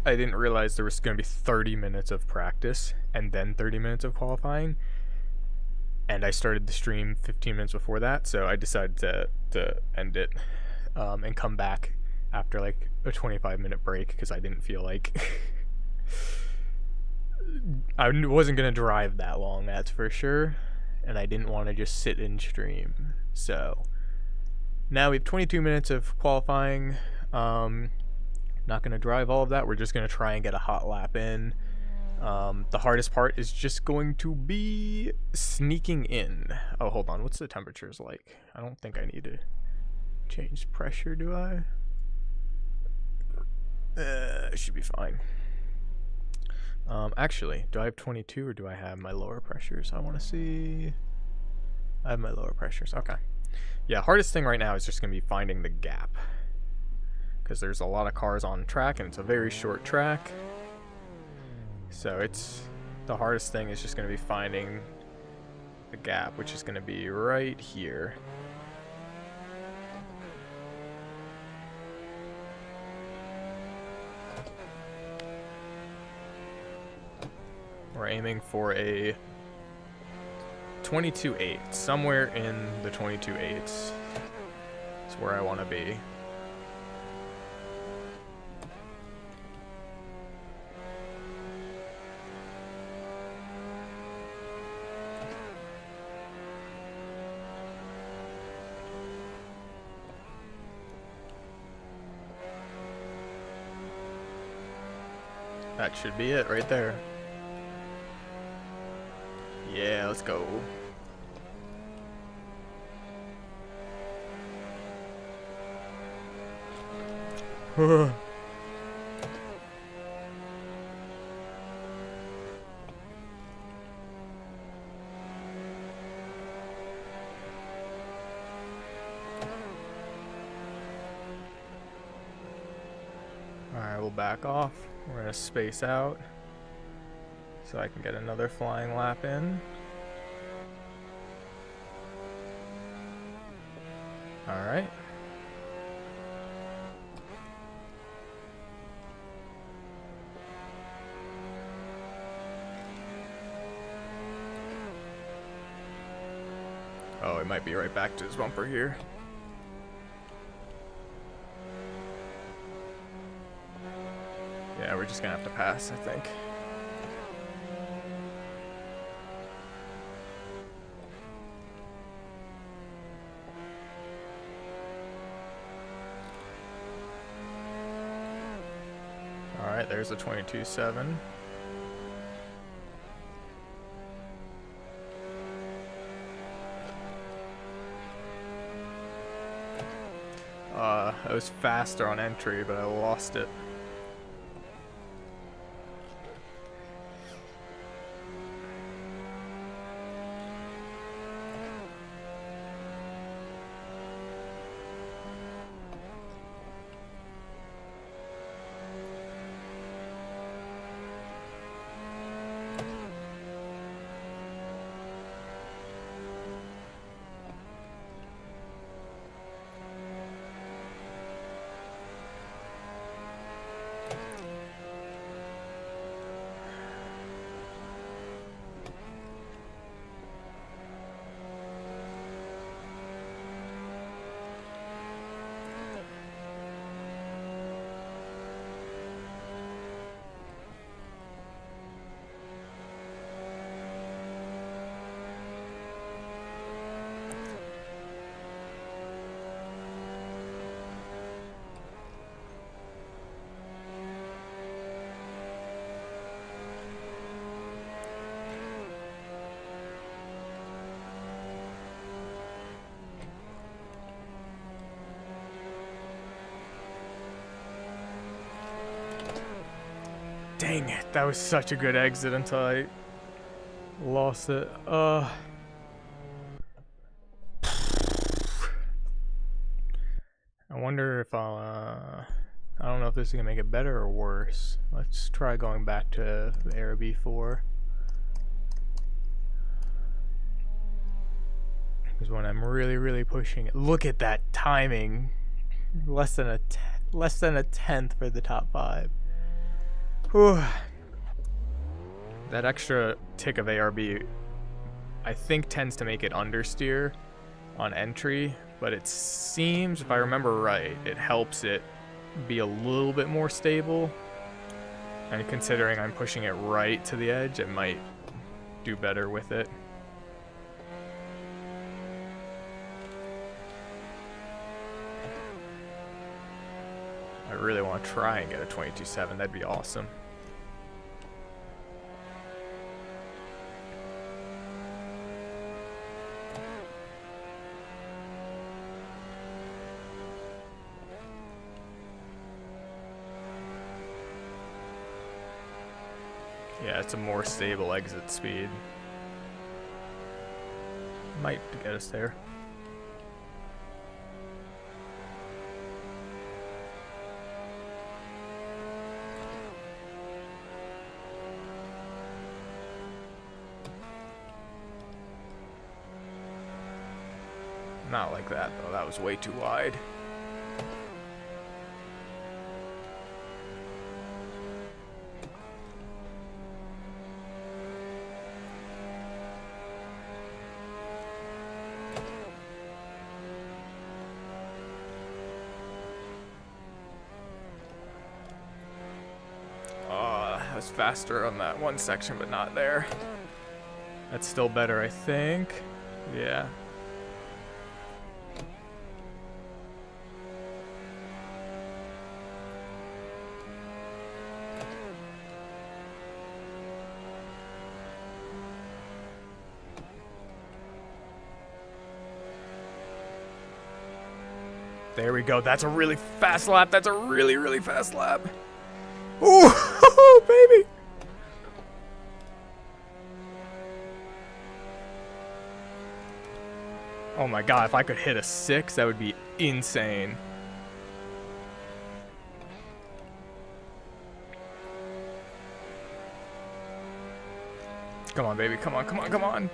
I didn't realize there was going to be 30 minutes of practice and then 30 minutes of qualifying, and I started the stream 15 minutes before that, so I decided to end it and come back after like a 25-minute break because I didn't feel like I wasn't going to drive that long, that's for sure, and I didn't want to just sit in stream. So now we have 22 minutes of qualifying. Not going to drive all of that. We're just going to try and get a hot lap in. The hardest part is just going to be sneaking in. Oh, hold on. What's the temperatures like? I don't think I need to change pressure, do I? It should be fine. Actually, do I have 22 or do I have my lower pressures? I want to see. I have my lower pressures. Okay. Yeah, hardest thing right now is just going to be finding the gap, because there's a lot of cars on track and it's a very short track. So the hardest thing is just going to be finding the gap, which is going to be right here. We're aiming for a 22.8, somewhere in the 22.8s is where I want to be. That should be it right there. Yeah, let's go. Alright, we'll back off. We're gonna space out so I can get another flying lap in. Alright. Oh, it might be right back to his bumper here. Yeah, we're just gonna have to pass, I think. Alright, there's a 22.7. I was faster on entry, but I lost it. Dang it, that was such a good exit until I lost it. I wonder if I don't know if this is gonna make it better or worse. Let's try going back to the Air B4. Because when I'm really pushing it, look at that timing. Less than a Less than a tenth for the top 5. Whew. That extra tick of ARB, I think, tends to make it understeer on entry, but it seems, if I remember right, it helps it be a little bit more stable. And considering I'm pushing it right to the edge, it might do better with it. I really want to try and get a 22.7. That'd be awesome. Yeah, it's a more stable exit speed. Might get us there. Not like that, though. That was way too wide. I was faster on that one section, but not there. That's still better, I think. Yeah. There we go. That's a really fast lap. That's a really, really fast lap. Ooh, baby. Oh my god, if I could hit a 6, that would be insane. Come on, baby. Come on, come on, come on.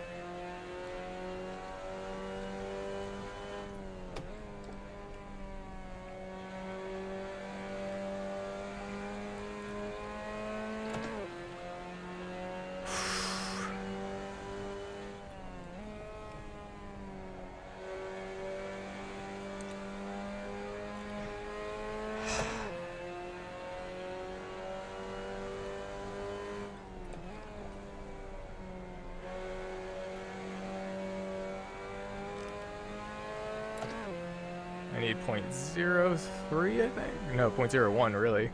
I need 0.03, I think. No, 0.01, really.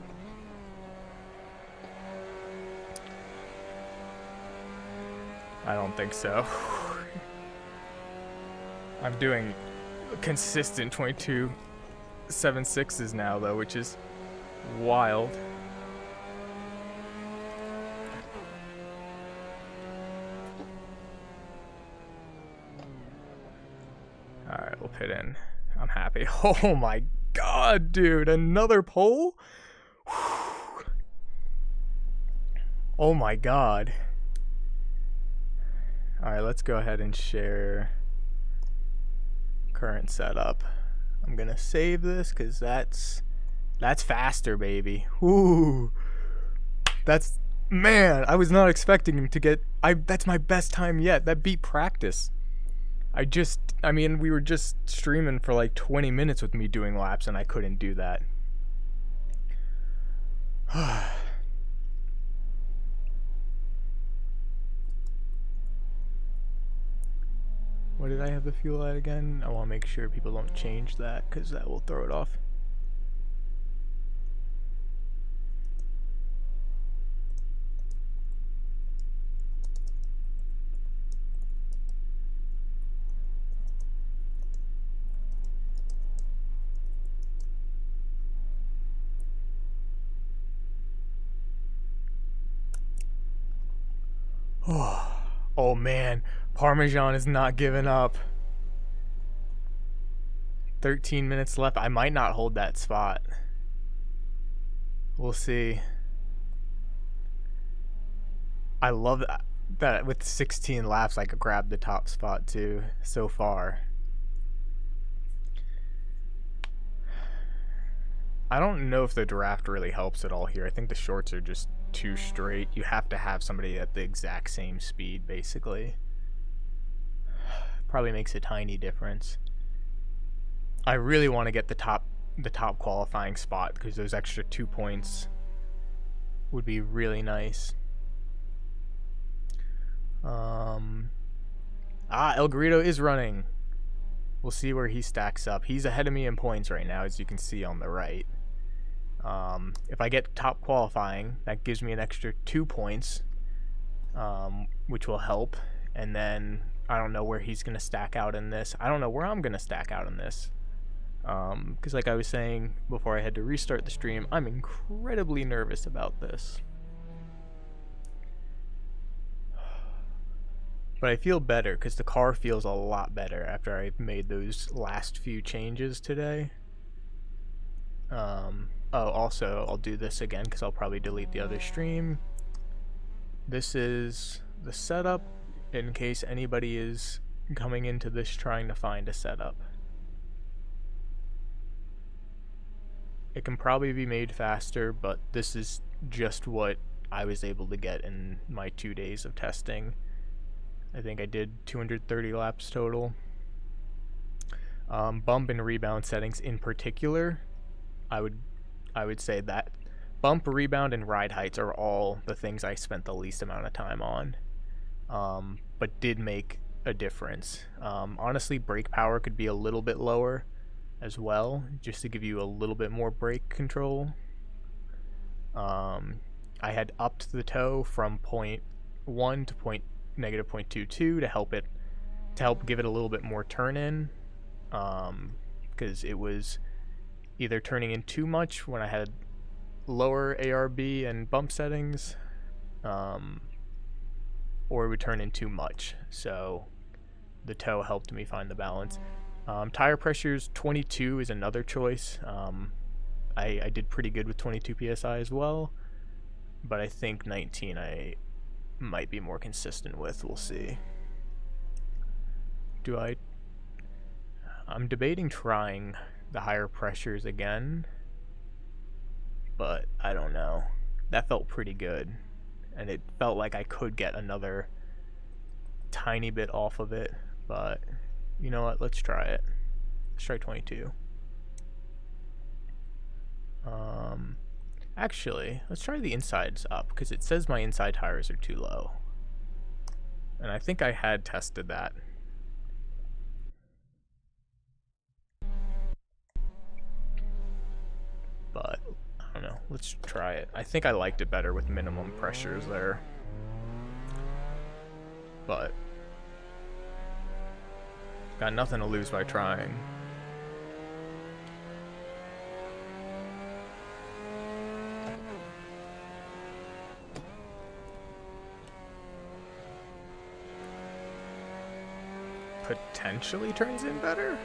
I don't think so. I'm doing consistent 22.76s now, though, which is wild. Alright, we'll pit in. I'm happy. Oh my god, dude. Another pole? Oh my god. Alright, let's go ahead and share current setup. I'm gonna save this because that's faster, baby. Ooh. That's, man, I was not expecting him to get, that's my best time yet. That beat practice. I mean, we were just streaming for like 20 minutes with me doing laps, and I couldn't do that. What did I have the fuel at again? I want to make sure people don't change that, because that will throw it off. Oh man, Parmesan is not giving up. 13 minutes left. I might not hold that spot. We'll see. I love that with 16 laps I could grab the top spot too so far. I don't know if the draft really helps at all here. I think the shorts are just too straight. You have to have somebody at the exact same speed, basically. Probably makes a tiny difference. I really want to get the top qualifying spot because those extra 2 points would be really nice. El Grito is running. We'll see where he stacks up. He's ahead of me in points right now, as you can see on the right. If I get top qualifying, that gives me an extra 2 points, which will help. And then I don't know where he's going to stack out in this. I don't know where I'm going to stack out in this. Because like I was saying before I had to restart the stream, I'm incredibly nervous about this. But I feel better because the car feels a lot better after I've made those last few changes today. Oh, also, I'll do this again because I'll probably delete the other stream. This is the setup in case anybody is coming into this trying to find a setup. It can probably be made faster, but this is just what I was able to get in my 2 days of testing. I think I did 230 laps total. Bump and rebound settings in particular, I would say that bump, rebound, and ride heights are all the things I spent the least amount of time on, but did make a difference. Honestly, brake power could be a little bit lower as well, just to give you a little bit more brake control. I had upped the tow from 0.1 to -0.22 to help give it a little bit more turn in, because it was either turning in too much when I had lower ARB and bump settings, or it would turn in too much. So the tow helped me find the balance. Tire pressures, 22 is another choice. I did pretty good with 22 PSI as well, but I think 19 I might be more consistent with. We'll see. I'm debating trying the higher pressures again, but I don't know. That felt pretty good, and it felt like I could get another tiny bit off of it, but you know what, let's try it. Let's try 22. Actually, let's try the insides up, because it says my inside tires are too low, and I think I had tested that. But I don't know, let's try it. I think I liked it better with minimum pressures there, but got nothing to lose by trying. Potentially turns in better?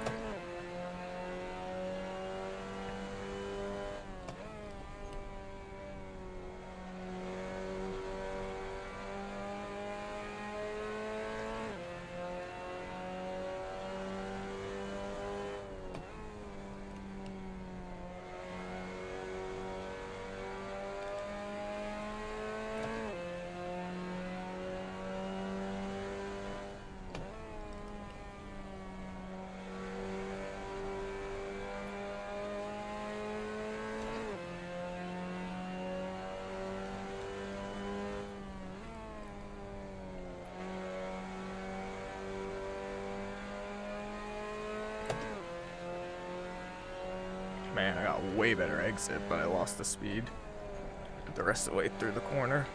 Man, I got way better exit, but I lost the speed the rest of the way through the corner.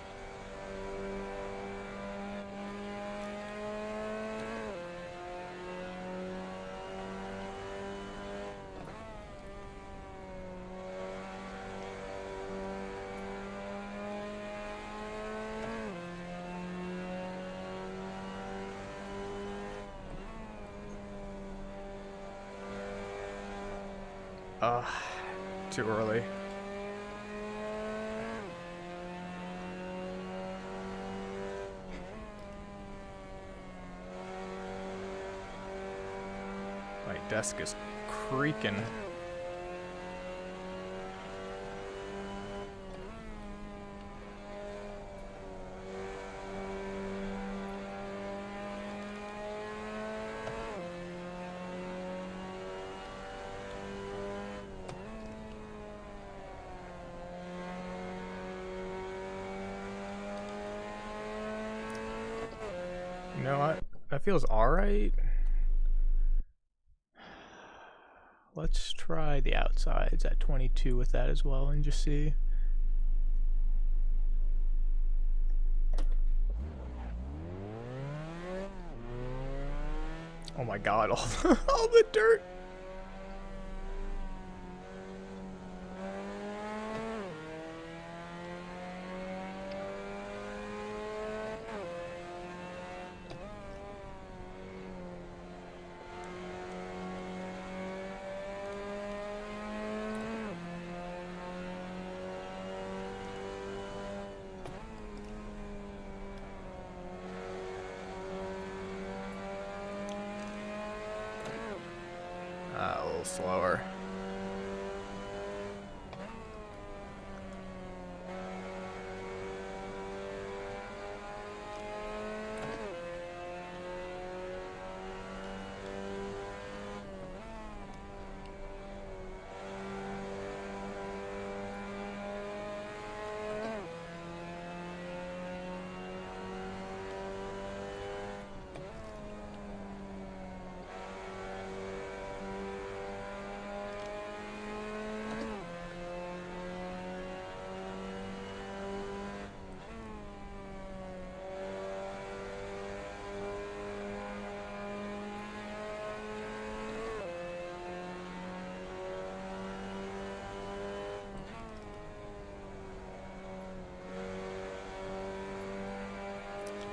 Too early. My desk is creaking. know, that feels alright. Let's try the outsides at 22 with that as well and just see. Oh my god, all the dirt. A little slower.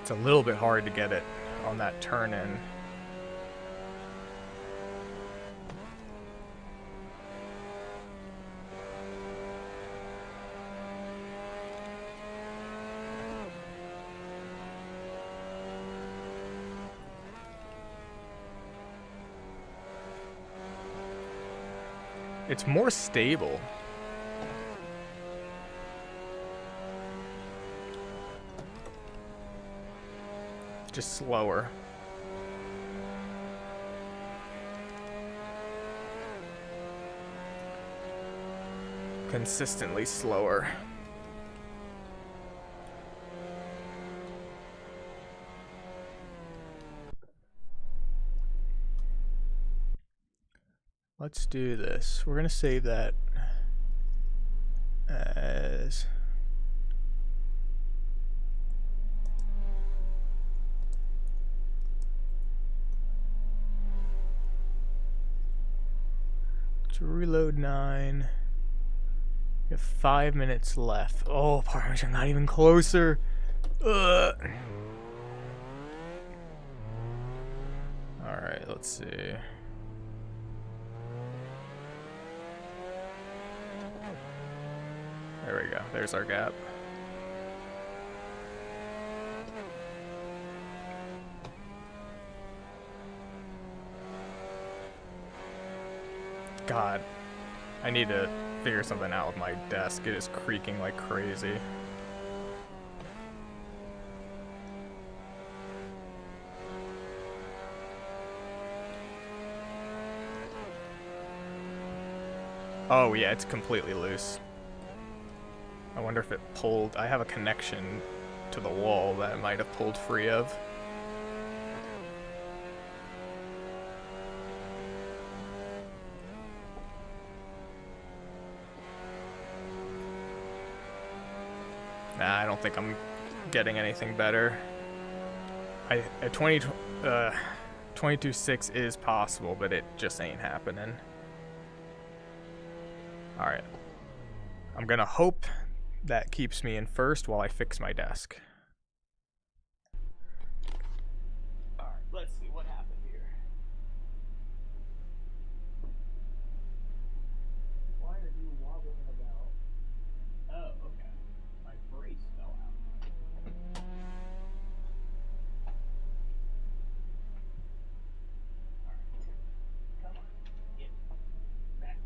It's a little bit hard to get it on that turn in. It's more stable. Just slower. Consistently slower. Let's do this. We're gonna save that as to reload 9. We have 5 minutes left. Oh, Parmesan, not even closer. Ugh. All right, let's see. There we go. There's our gap. God, I need to figure something out with my desk. It is creaking like crazy. Oh yeah, it's completely loose. I wonder if it pulled. I have a connection to the wall that it might have pulled free of. Nah, I don't think I'm getting anything better. 22.6 is possible, but it just ain't happening. Alright. I'm gonna hope that keeps me in first while I fix my desk. Alright, let's see what happened here. Why are you wobbling about? Oh, okay. My brace fell out. Alright. Come on. Get back.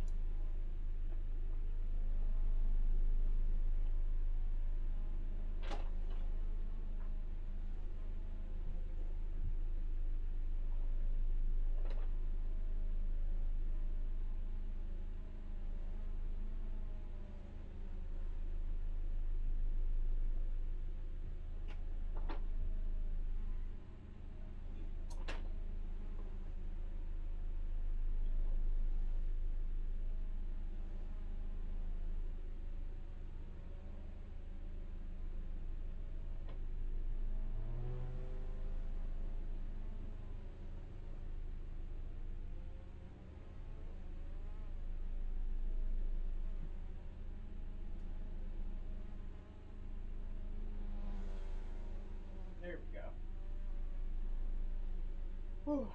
Whew.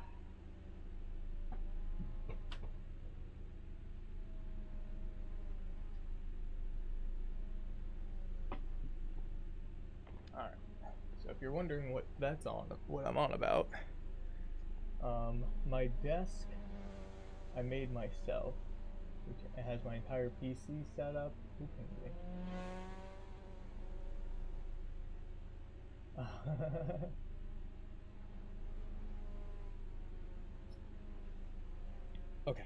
Alright, so if you're wondering what I'm on about, my desk I made myself, which has my entire PC set up. Who pinged me? Okay.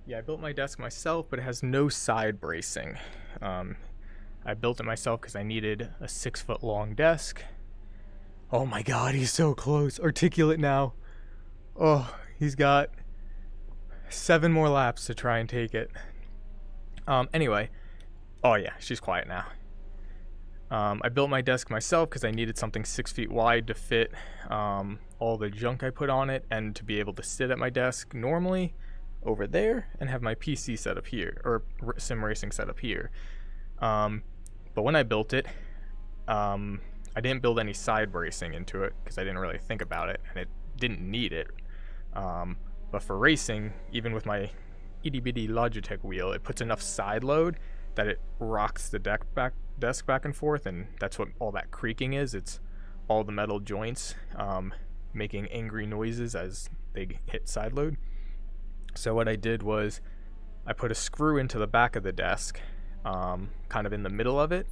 Yeah, I built my desk myself, but it has no side bracing. I built it myself because I needed a 6-foot long desk. Oh my god, he's so close. Articulate now. Oh, he's got 7 more laps to try and take it. Anyway. Oh yeah, she's quiet now. I built my desk myself because I needed something 6 feet wide to fit all the junk I put on it and to be able to sit at my desk normally over there and have my PC set up here, or sim racing set up here. But when I built it, I didn't build any side bracing into it because I didn't really think about it and it didn't need it. But for racing, even with my itty bitty Logitech wheel, it puts enough side load that it rocks the desk back and forth, and that's what all that creaking is. It's all the metal joints making angry noises as they hit side load. So what I did was I put a screw into the back of the desk, kind of in the middle of it,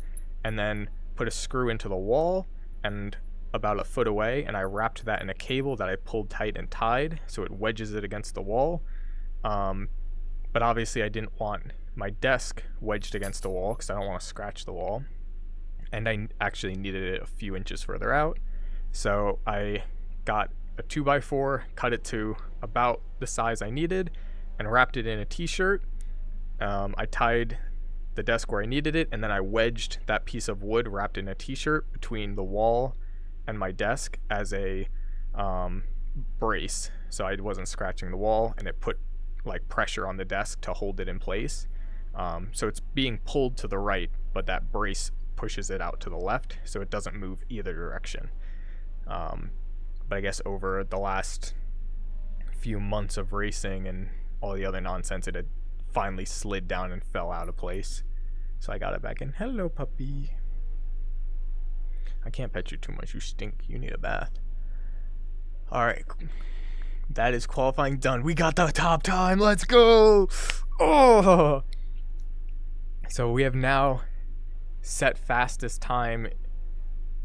and then put a screw into the wall and about a foot away, and I wrapped that in a cable that I pulled tight and tied so it wedges it against the wall. But obviously I didn't want my desk wedged against the wall because I don't want to scratch the wall, and I actually needed it a few inches further out. So I got a 2x4, cut it to about the size I needed, and wrapped it in a t-shirt. I tied the desk where I needed it, and then I wedged that piece of wood wrapped in a t-shirt between the wall and my desk as a brace, so I wasn't scratching the wall, and it put like pressure on the desk to hold it in place. So it's being pulled to the right, but that brace pushes it out to the left, so it doesn't move either direction. But I guess over the last few months of racing and all the other nonsense, it had finally slid down and fell out of place. So I got it back in. Hello, puppy. I can't pet you too much. You stink. You need a bath. Alright. That is qualifying done. We got the top time. Let's go. Oh. So we have now set fastest time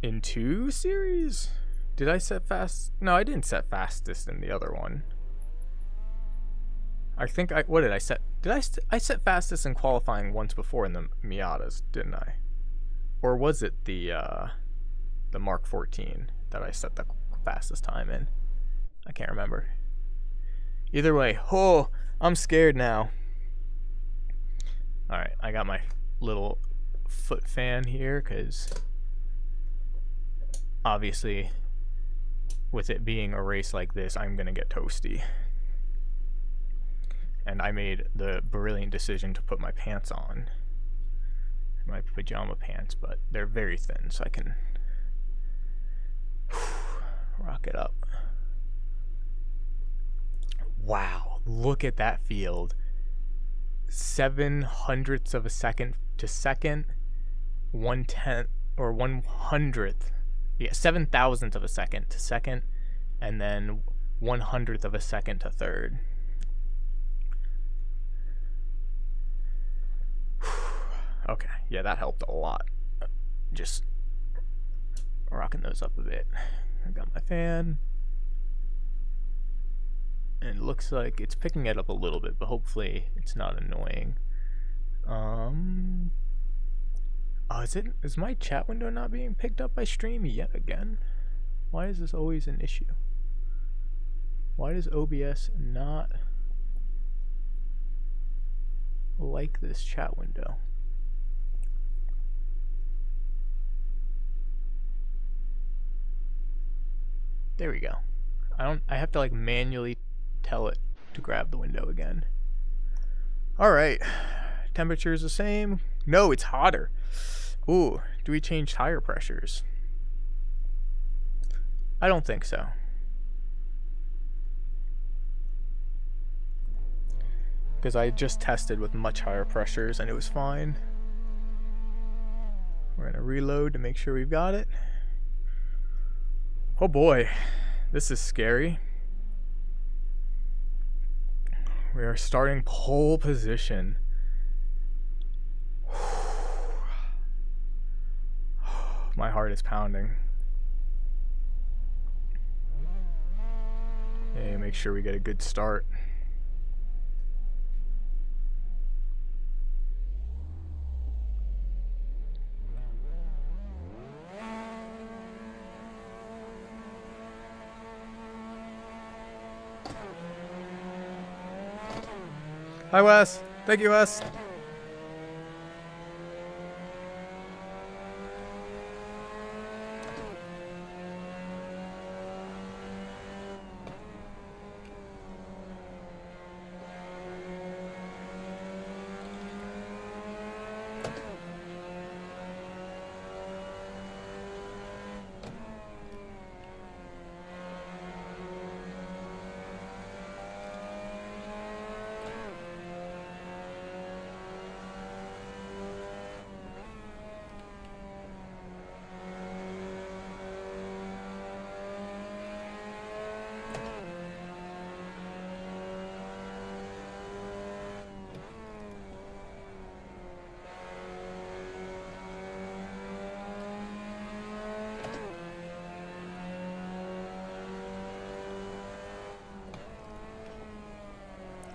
in 2 series. Did I set fast? No, I didn't set fastest in the other one. I think what did I set? I set fastest in qualifying once before in the Miatas, didn't I? Or was it the Mark 14 that I set the fastest time in? I can't remember. Either way, oh, I'm scared now. Alright, I got my little foot fan here because obviously with it being a race like this, I'm gonna get toasty. And I made the brilliant decision to put my pants on, my pajama pants, but they're very thin, so I can rock it up. Wow, look at that field. 7/100ths of a second to second, 1/10 or 1/100th, yeah, 7,000ths of a second to second, and then 1/100th of a second to third. Okay, yeah, that helped a lot. Just rocking those up a bit. I got my fan, and it looks like it's picking it up a little bit, but hopefully it's not annoying. Oh, is my chat window not being picked up by Stream yet again? Why is this always an issue? Why does OBS not like this chat window? There we go. I have to like manually tell it to grab the window again. All right. Temperature is the same. No, it's hotter. Ooh, do we change tire pressures? I don't think so. because I just tested with much higher pressures and it was fine. We're gonna reload to make sure we've got it. Oh boy, this is scary. We are starting pole position. My heart is pounding. Hey, make sure we get a good start. Hi, Wes. Thank you, Wes.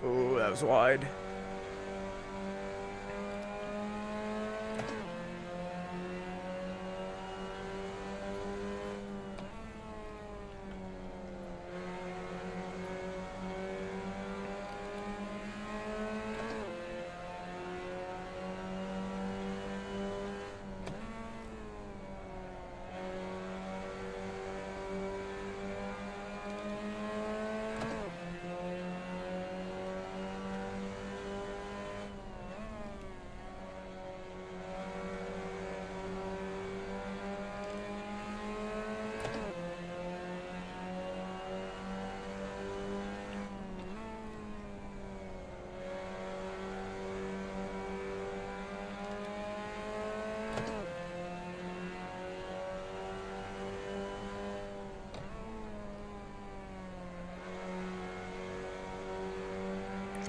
Oh, that was wide.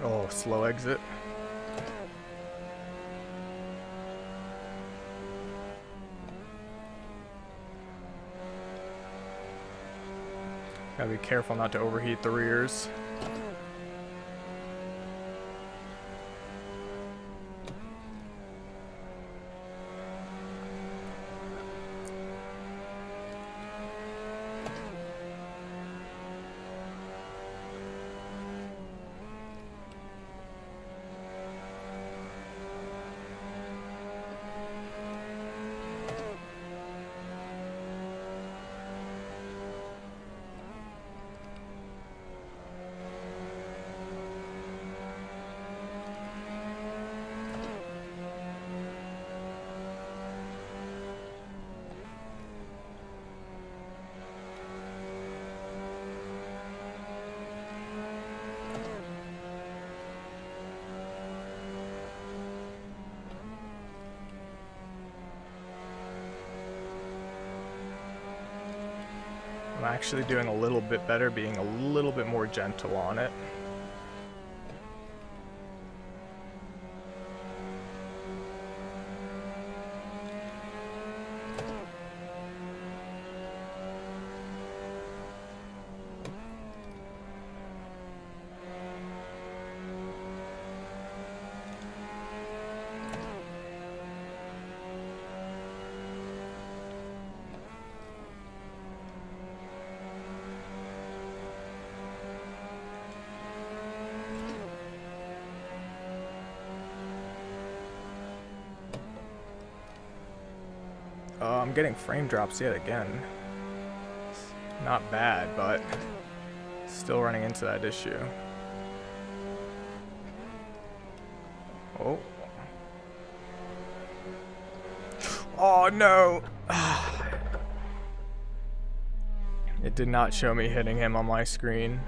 Oh, slow exit. Gotta be careful not to overheat the rears. I'm actually doing a little bit better, being a little bit more gentle on it. I'm getting frame drops yet again. Not bad, but still running into that issue. Oh. Oh no! It did not show me hitting him on my screen.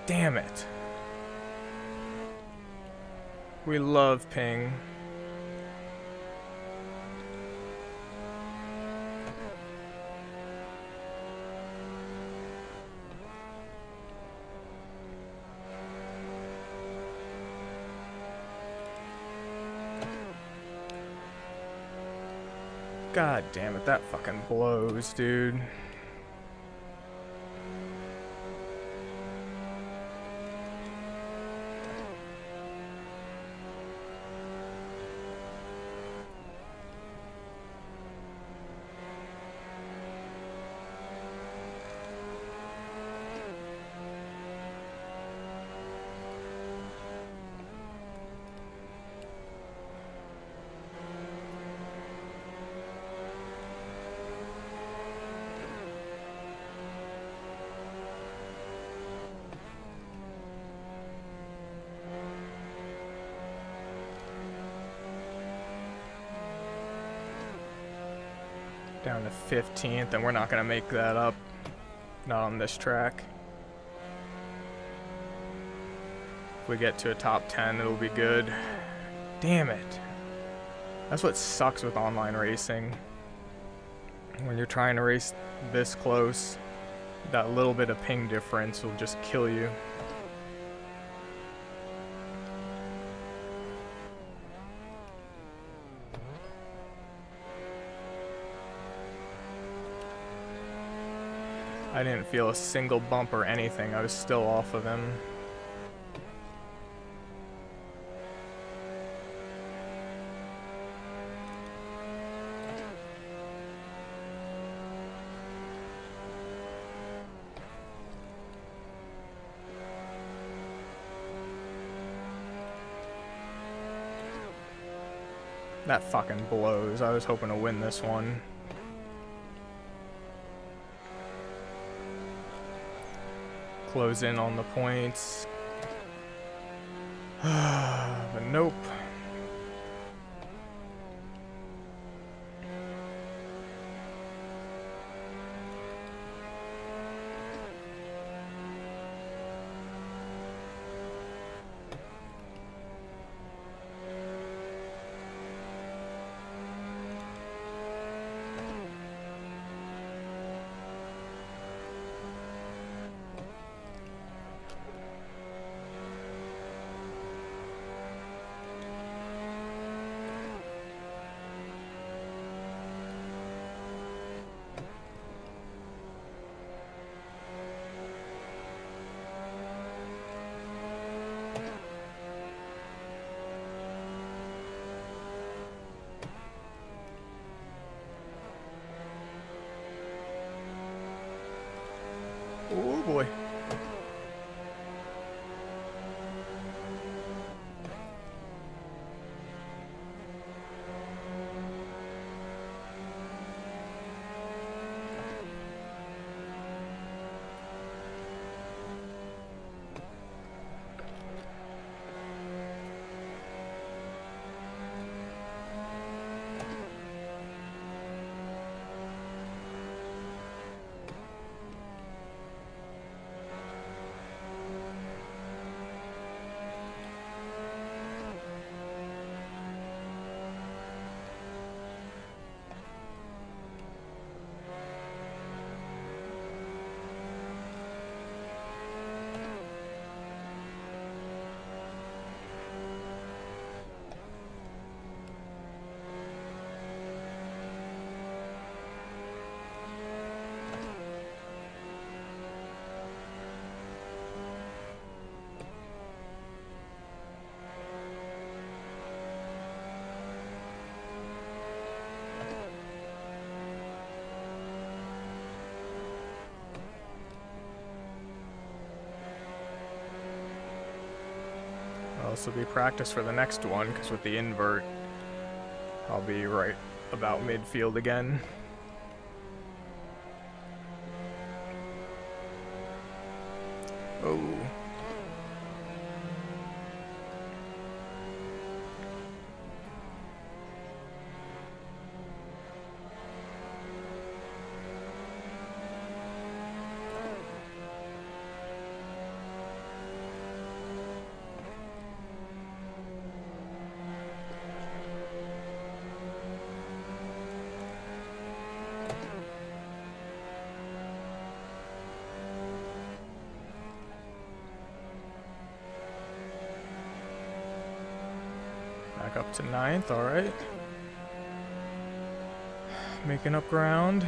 Damn it. We love ping. God damn it, that fucking blows, dude. Down to 15th, and we're not gonna make that up. Not on this track. If we get to a top 10, it'll be good. Damn it. That's what sucks with online racing. When you're trying to race this close, that little bit of ping difference will just kill you. I didn't feel a single bump or anything. I was still off of him. That fucking blows. I was hoping to win this one. Close in on the points. But nope. Oh boy. This will be practice for the next one, because with the invert, I'll be right about midfield again. Oh. To 9th, alright. Making up ground.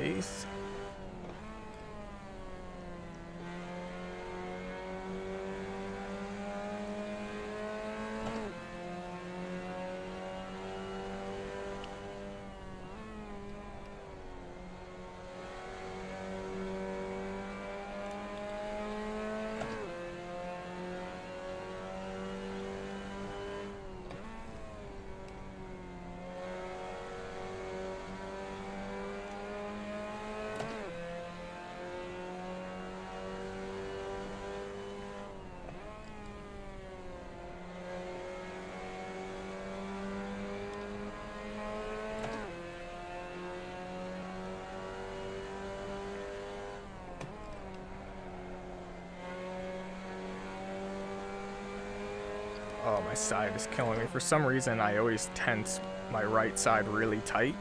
Eighth. Oh, my side is killing me. For some reason, I always tense my right side really tight.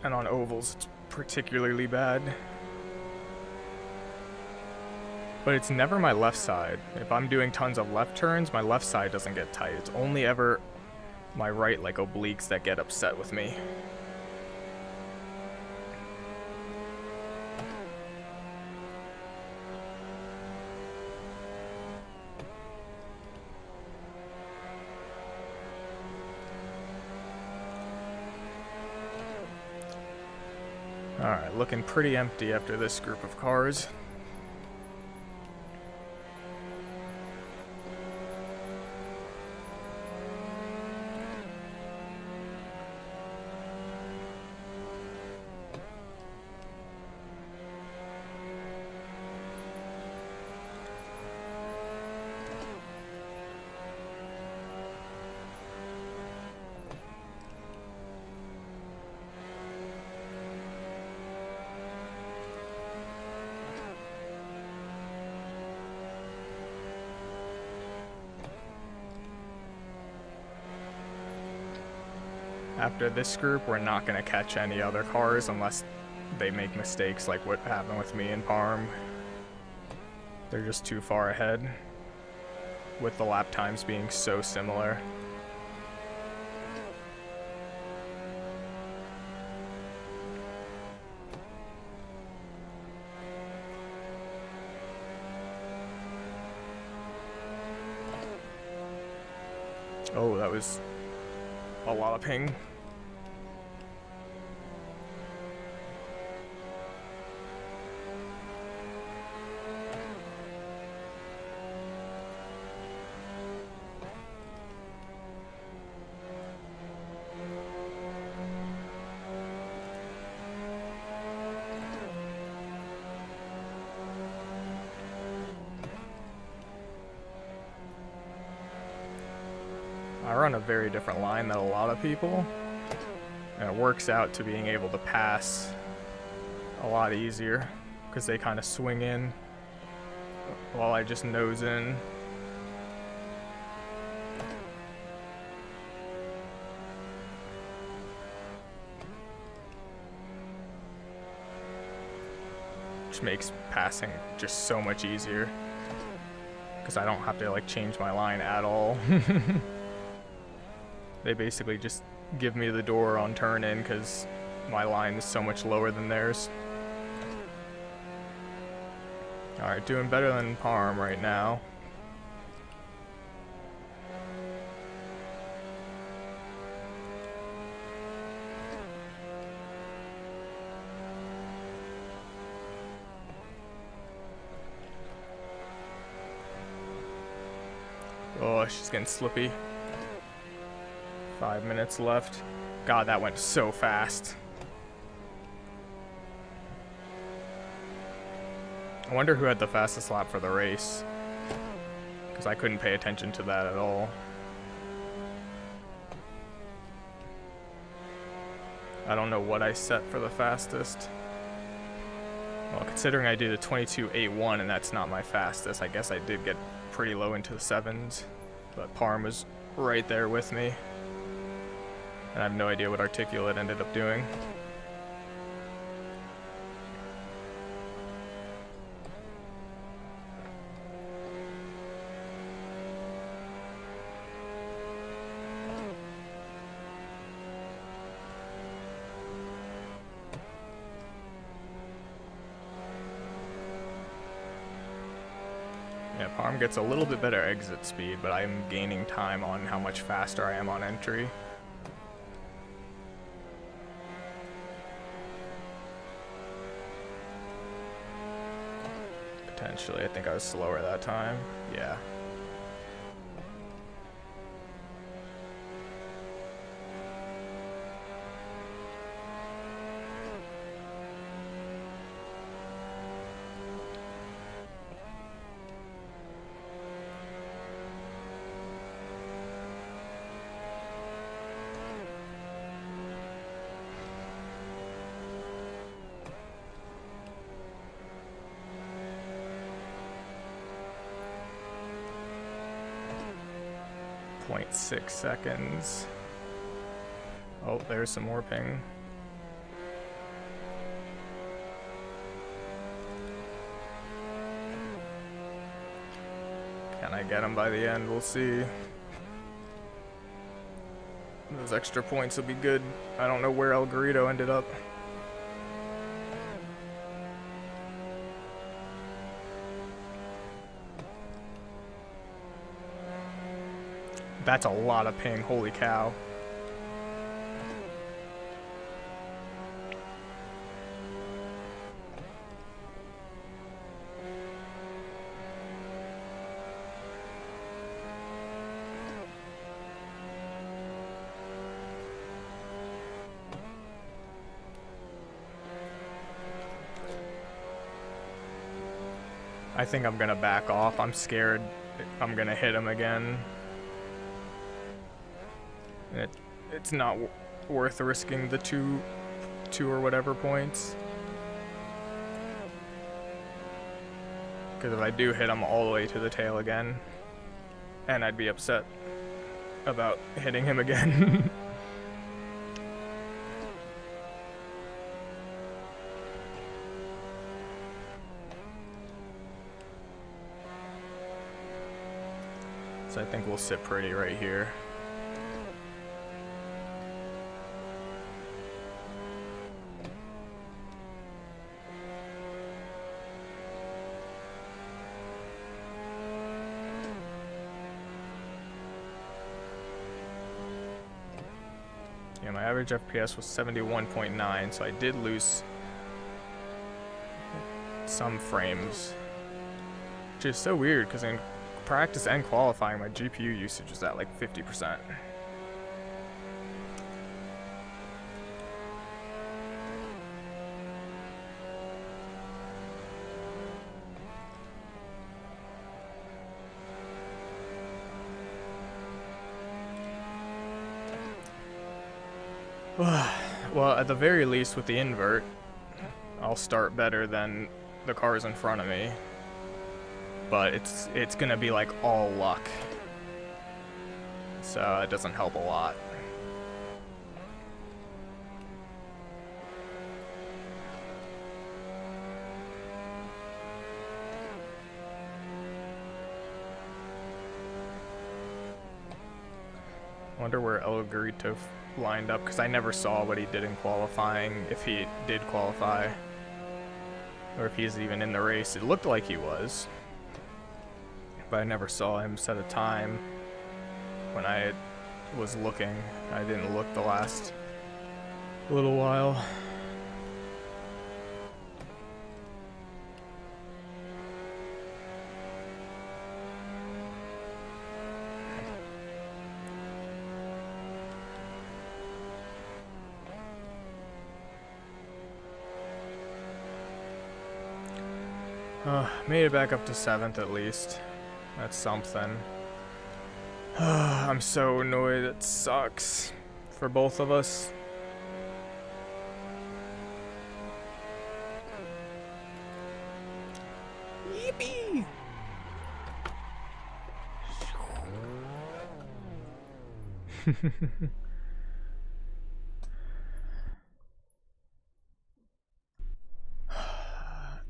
And on ovals, it's particularly bad. But it's never my left side. If I'm doing tons of left turns, my left side doesn't get tight. It's only ever my right, like, obliques that get upset with me. Alright, looking pretty empty after this group of cars. After this group, we're not going to catch any other cars unless they make mistakes like what happened with me in Parm. They're just too far ahead, with the lap times being so similar. Oh, that was a lot of ping. I run a very different line than a lot of people, and it works out to being able to pass a lot easier because they kind of swing in while I just nose in. Which makes passing just so much easier because I don't have to like change my line at all. They basically just give me the door on turn in because my line is so much lower than theirs. Alright, doing better than Parm right now. she's getting slippy. 5 minutes left. God, that went so fast. I wonder who had the fastest lap for the race, because I couldn't pay attention to that at all. I don't know what I set for the fastest. Well, considering I did a 22.81 and that's not my fastest, I guess I did get pretty low into the 7s, but Parm was right there with me, and I have no idea what Articulate ended up doing. Yeah, Parm gets a little bit better exit speed, but I'm gaining time on how much faster I am on entry. Potentially, I think I was slower that time. Yeah. .6 seconds. Oh, there's some more ping. Can I get him by the end? We'll see. Those extra points will be good. I don't know where El Garrido ended up. That's a lot of ping, holy cow. I think I'm gonna back off. I'm scared I'm gonna hit him again. It's not worth risking the two or whatever points. Because if I do hit him all the way to the tail again, and I'd be upset about hitting him again. So I think we'll sit pretty right here. Yeah, my average FPS was 71.9, so I did lose some frames, which is so weird because in practice and qualifying my GPU usage is at like 50%. Well, at the very least with the invert, I'll start better than the cars in front of me. But it's gonna be like all luck. So it doesn't help a lot. I wonder where El Garrido lined up, because I never saw what he did in qualifying, if he did qualify, or if he's even in the race. It looked like he was, but I never saw him set a time when I was looking. I didn't look the last little while. Made it back up to 7th at least. That's something. I'm so annoyed. It sucks for both of us. Yippee!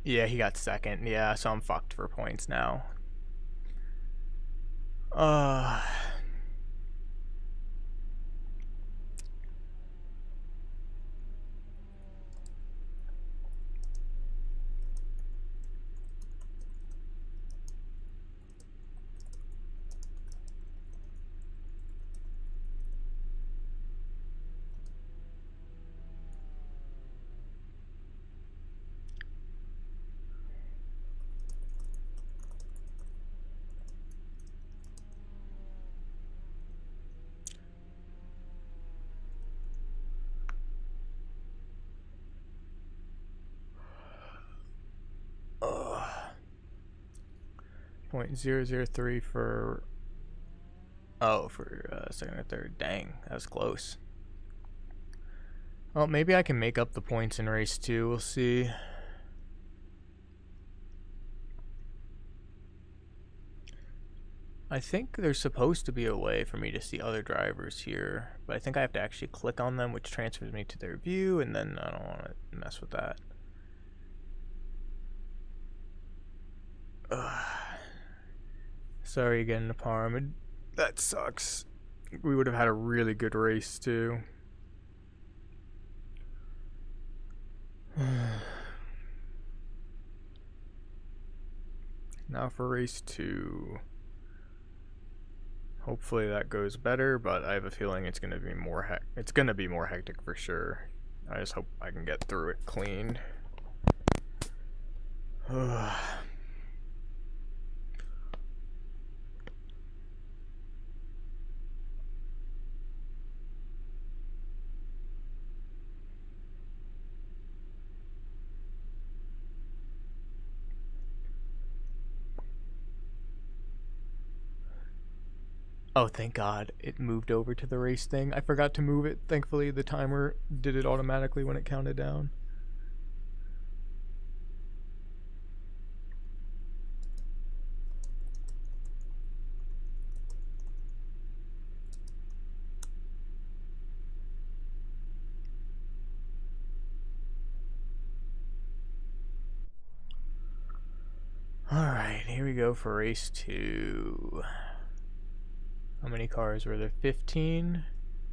Yeah, he got 2nd. Yeah, so I'm fucked for points now. .003 for for 2nd or 3rd. Dang, that was close. Well, maybe I can make up the points in race 2. We'll see. I think there's supposed to be a way for me to see other drivers here, but I think I have to actually click on them, which transfers me to their view, and then I don't want to mess with that. Sorry again, Naparm. That sucks. We would have had a really good race too. Now for race 2. Hopefully that goes better, but I have a feeling it's gonna be more hectic for sure. I just hope I can get through it clean. Oh, thank God it moved over to the race thing. I forgot to move it. Thankfully, the timer did it automatically when it counted down. Alright, here we go for race 2. How many cars were there? 15.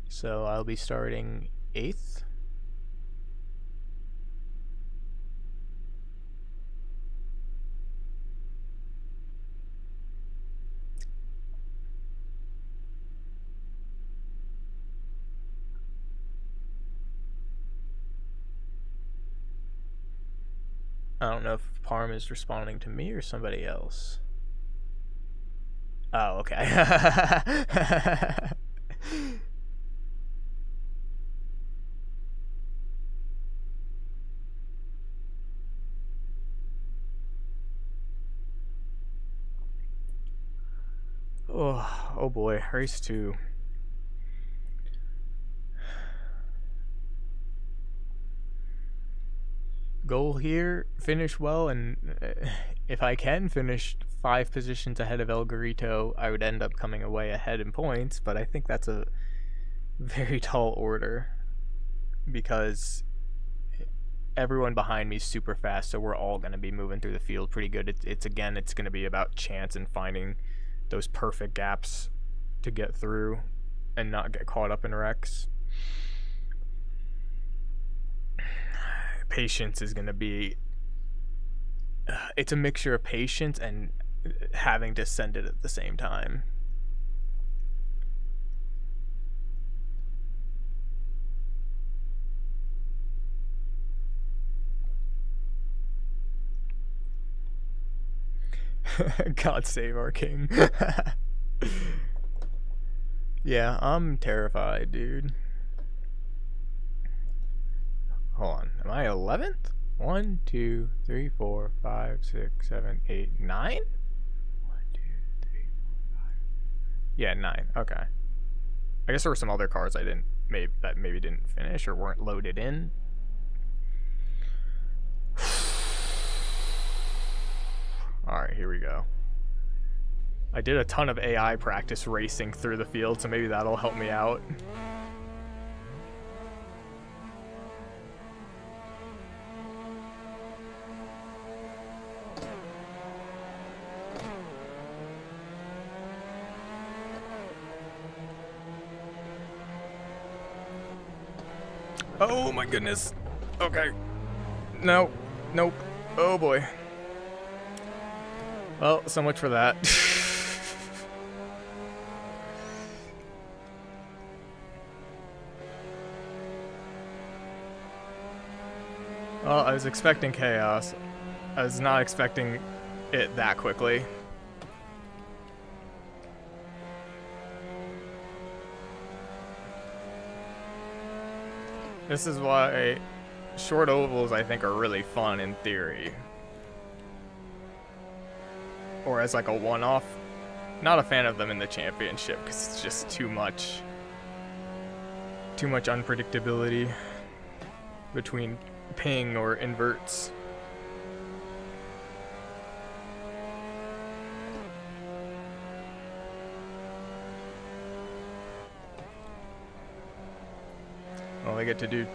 So I'll be starting 8th. I don't know if Parm is responding to me or somebody else. Oh, okay. Oh boy, race 2. Goal here, finish well, and if I can finish 5 positions ahead of El Garito, I would end up coming away ahead in points, but I think that's a very tall order because everyone behind me is super fast, so we're all going to be moving through the field pretty good. It's going to be about chance and finding those perfect gaps to get through and not get caught up in wrecks. Patience is going to be it's a mixture of patience and having to send it at the same time. God save our king. Yeah, I'm terrified, dude. Hold on, am I 11th? 1, 2, 3, 4, 5, 6, 7, 8, 9? 1, 2, 3, 4, 5. Yeah, 9. Okay. I guess there were some other cars that maybe didn't finish or weren't loaded in. Alright, here we go. I did a ton of AI practice racing through the field, so maybe that'll help me out. Oh my goodness. Okay. No. Nope. Oh boy. Well, so much for that. Well, I was expecting chaos. I was not expecting it that quickly. This is why short ovals, I think, are really fun in theory. Or as like a one-off. Not a fan of them in the championship because it's just too much unpredictability between ping or inverts. Well, they get to do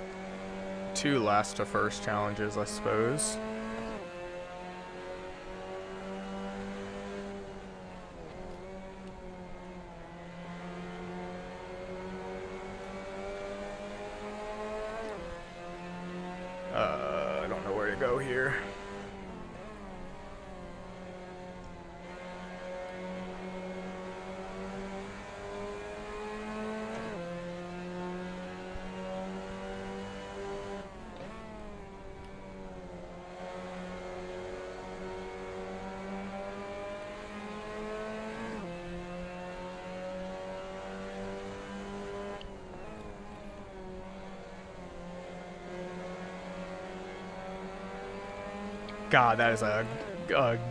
2 last to first challenges, I suppose. I don't know where to go here. God, that is a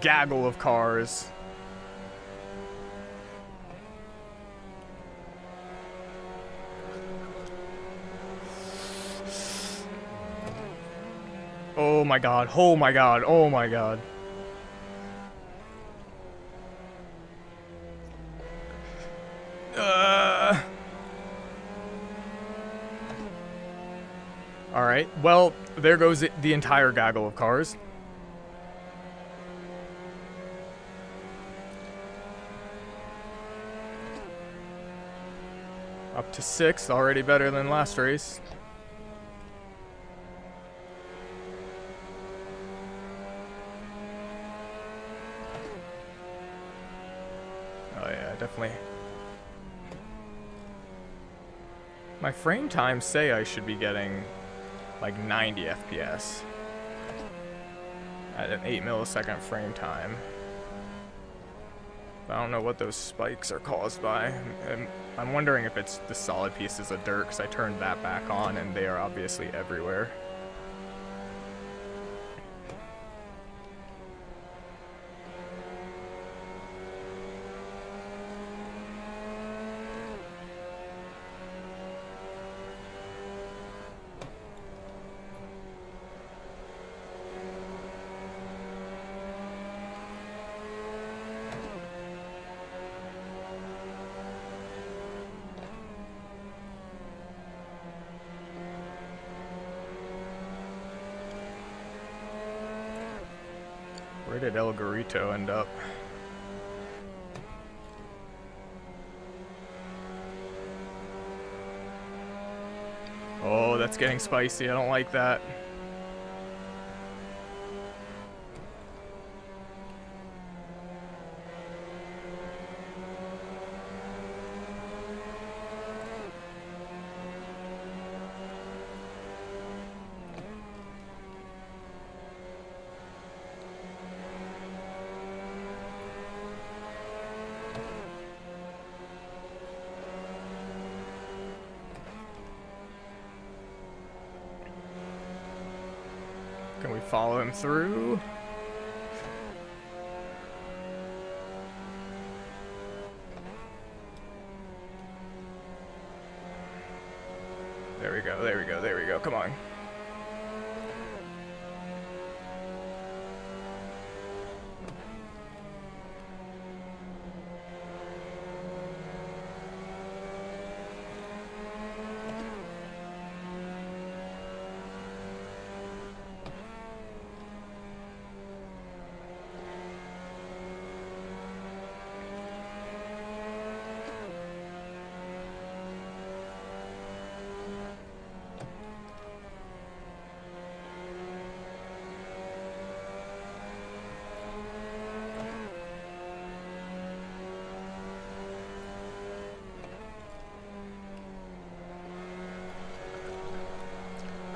gaggle of cars. Oh my god, oh my god, oh my god. Alright, well, there goes the entire gaggle of cars. Up to 6, already better than last race. Oh yeah, definitely. My frame times say I should be getting like 90 FPS at an 8 millisecond frame time. I don't know what those spikes are caused by. I'm wondering if it's the solid pieces of dirt, because I turned that back on and they are obviously everywhere. Where did El Garito end up? Oh, that's getting spicy. I don't like that. Can we follow him through? There we go, there we go, there we go. Come on.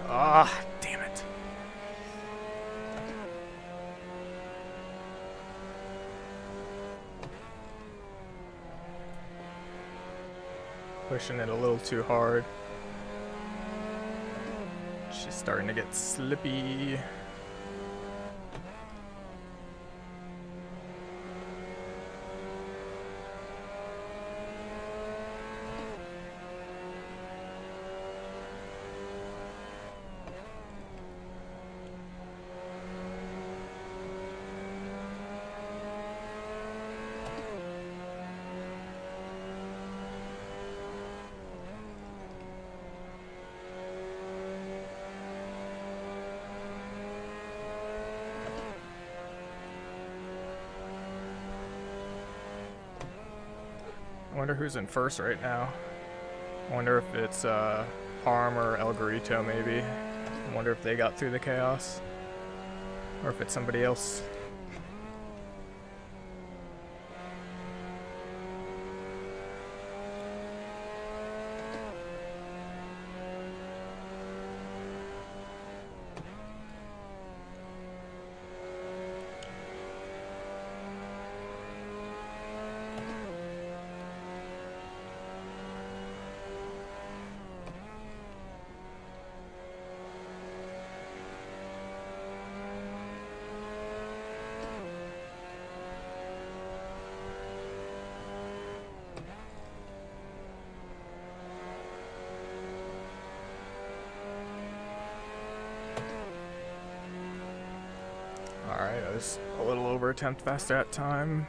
Ah, damn it. Pushing it a little too hard. She's starting to get slippy. I wonder who's in first right now. I wonder if it's Harm or El Garito maybe. I wonder if they got through the chaos. Or if it's somebody else. Alright, I was a little over a tenth fast that time.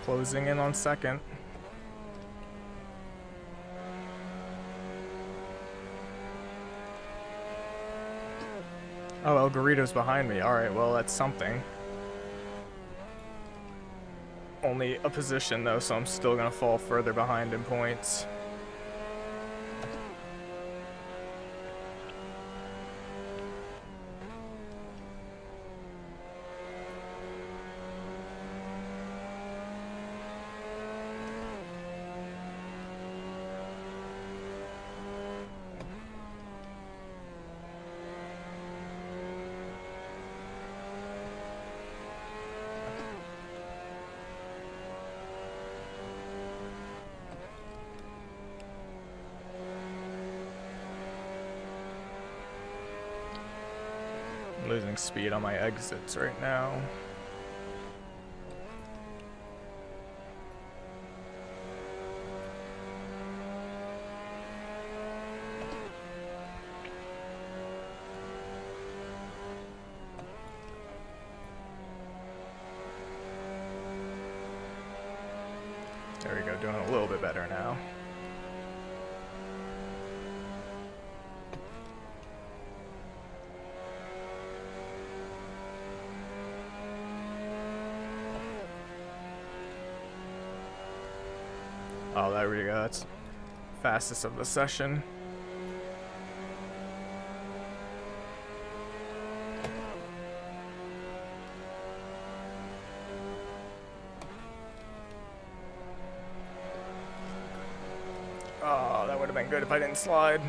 Closing in on second. Oh, El Garito's behind me. Alright, well, that's something. Only a position, though, so I'm still gonna fall further behind in points. losing speed on my exits right now. There we go, doing a little bit better now. Oh, there we go. That's fastest of the session. Oh, that would have been good if I didn't slide.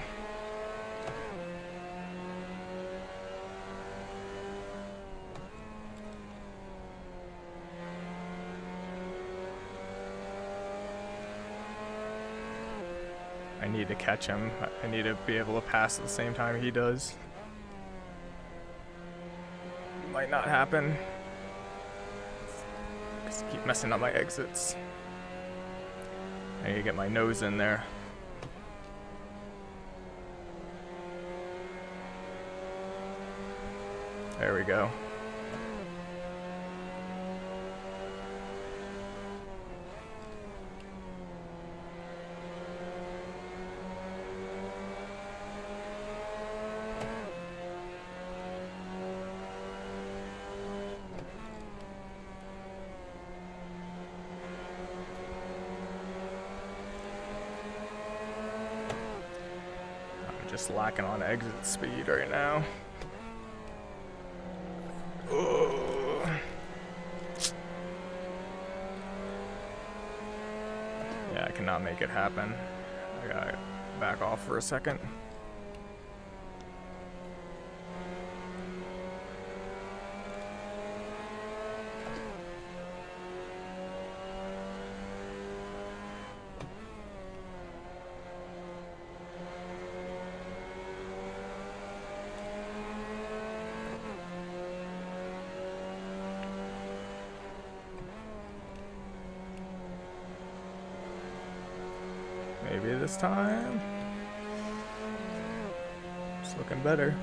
I need to catch him. I need to be able to pass at the same time he does. Might not happen. Just keep messing up my exits. I need to get my nose in there. There we go. Just lacking on exit speed right now. Ugh. Yeah, I cannot make it happen. I gotta back off for a second. Maybe this time. It's looking better.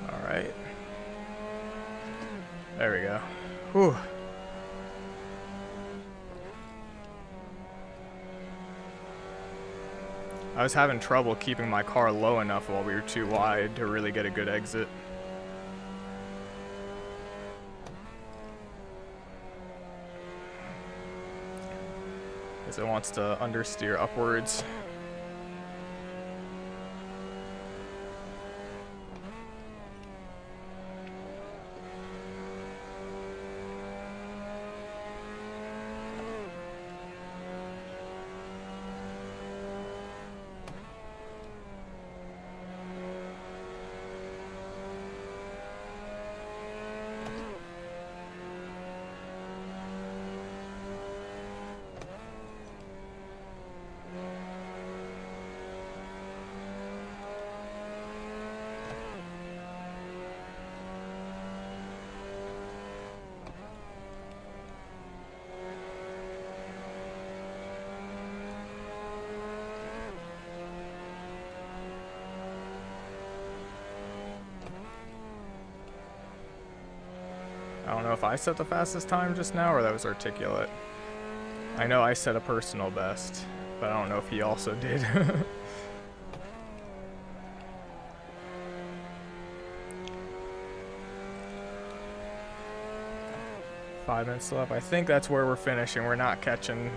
All right. There we go. Whew. I was having trouble keeping my car low enough while we were too wide to really get a good exit. It wants to understeer upwards. I don't know if I set the fastest time just now or that was Articulate. I know I set a personal best, but I don't know if he also did. 5 minutes left. I think that's where we're finishing. We're not catching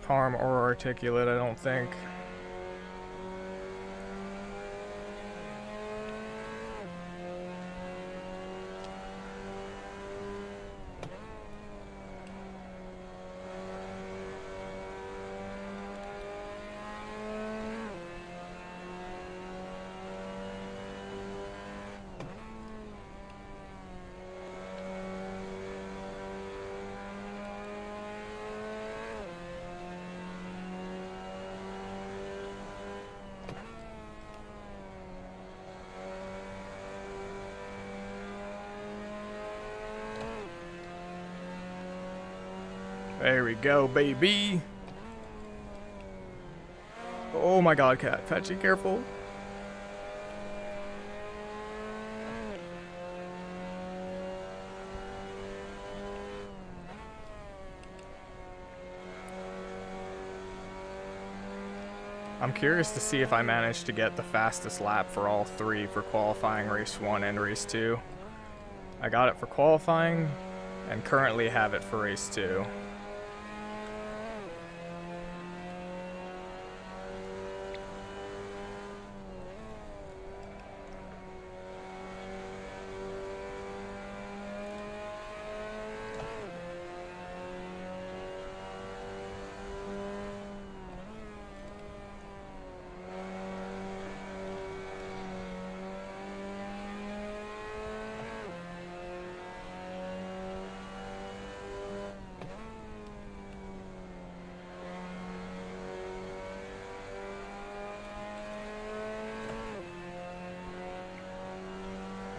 Parm or Articulate, I don't think. There we go, baby. Oh my god, Cat. Patchy, careful. I'm curious to see if I managed to get the fastest lap for all three for qualifying race 1 and race 2. I got it for qualifying and currently have it for race 2.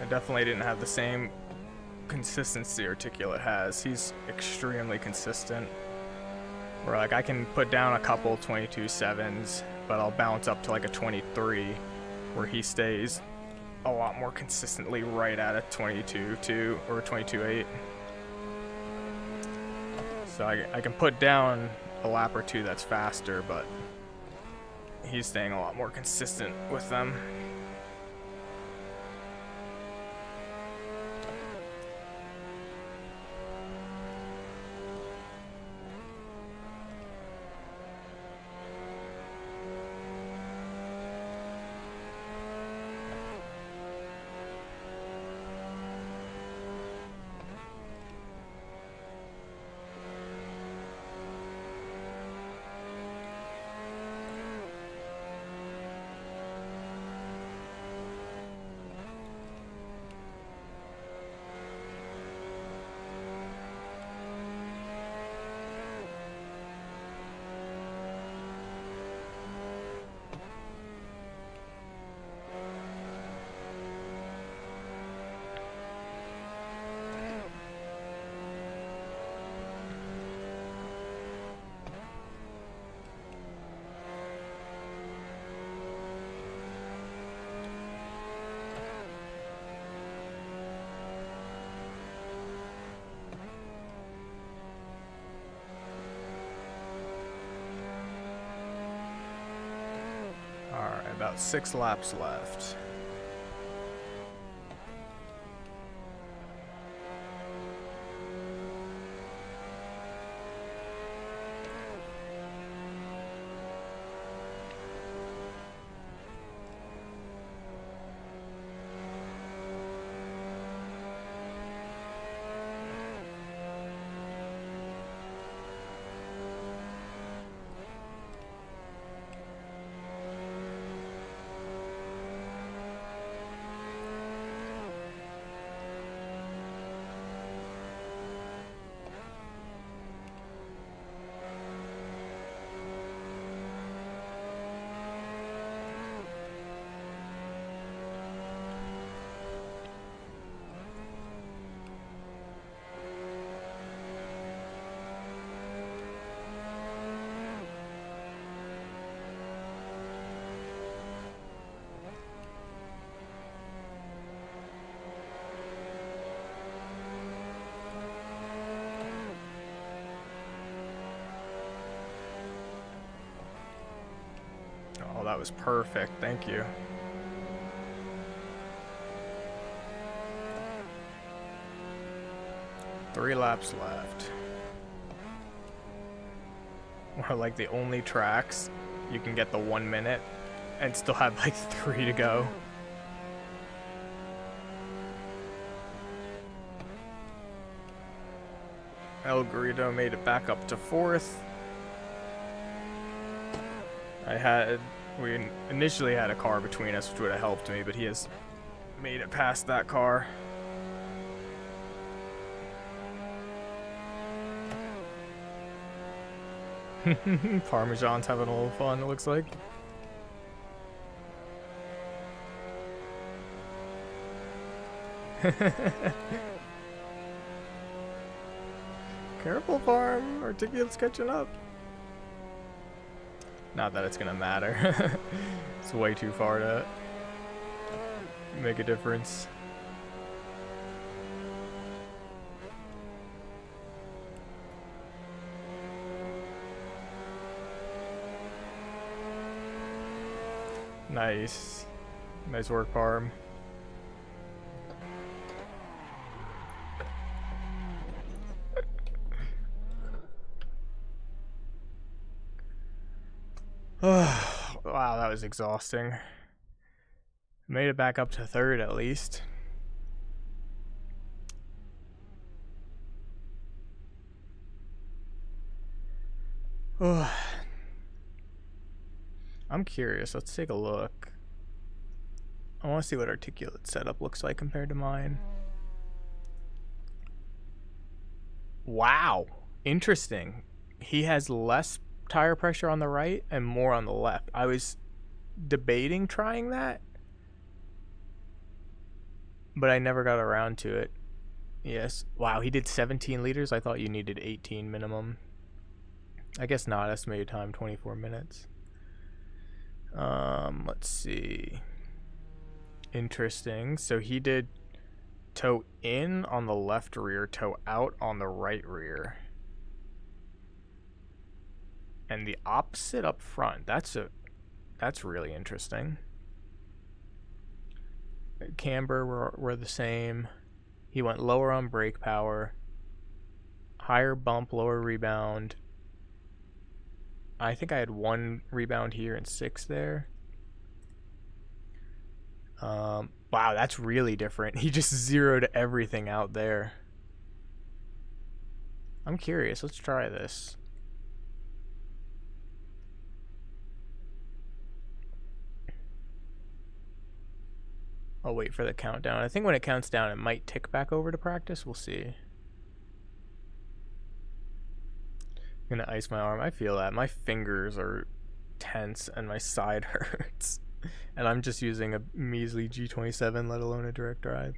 I definitely didn't have the same consistency Articulate has. He's extremely consistent. Where like I can put down a couple 22.7s, but I'll bounce up to like a 23, where he stays a lot more consistently right at a 22.2 or 22.8. So I can put down a lap or two that's faster, but he's staying a lot more consistent with them. Alright, about 6 laps left. Oh, that was perfect. Thank you. Three laps left. We're like the only tracks you can get the 1 minute and still have like 3 to go. El Grito made it back up to 4th. We initially had a car between us, which would have helped me, but he has made it past that car. Parmesan's having a little fun, it looks like. Careful, farm. Articulate's catching up. Not that it's gonna matter. It's way too far to make a difference. Nice. Nice work, Parm. Wow, that was exhausting. Made it back up to third at least. I'm curious. Let's take a look. I want to see what articulate setup looks like compared to mine. Wow. Interesting. He has less tire pressure on the right and more on the left. I was debating trying that, but I never got around to it. Yes. Wow, he did 17 liters. I thought you needed 18 minimum. I guess not. Estimated time 24 minutes. Let's see. Interesting. So he did toe in on the left rear, toe out on the right rear, and the opposite up front. That's really interesting. Camber were the same. He went lower on brake power, higher bump, lower rebound. I think I had 1 rebound here and 6 there. Wow, that's really different. He just zeroed everything out there. I'm curious. Let's try this. I'll wait for the countdown. I think when it counts down, it might tick back over to practice. We'll see. I'm gonna ice my arm. I feel that. My fingers are tense and my side hurts. And I'm just using a measly G27, let alone a direct drive.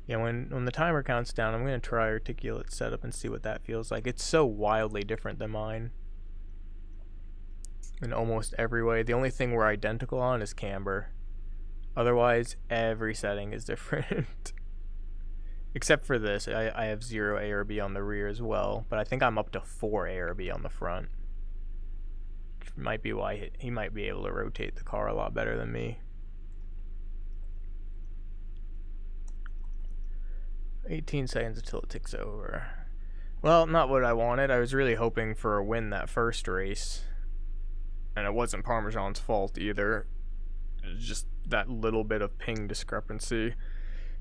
Yeah, when the timer counts down, I'm gonna try articulate setup and see what that feels like. It's so wildly different than mine in almost every way. The only thing we're identical on is camber. Otherwise, every setting is different. Except for this, I have 0 A or B on the rear as well, but I think I'm up to 4 A or B on the front. Which might be why he might be able to rotate the car a lot better than me. 18 seconds until it ticks over. Well, not what I wanted. I was really hoping for a win that first race. And it wasn't Parmesan's fault either. It was just that little bit of ping discrepancy,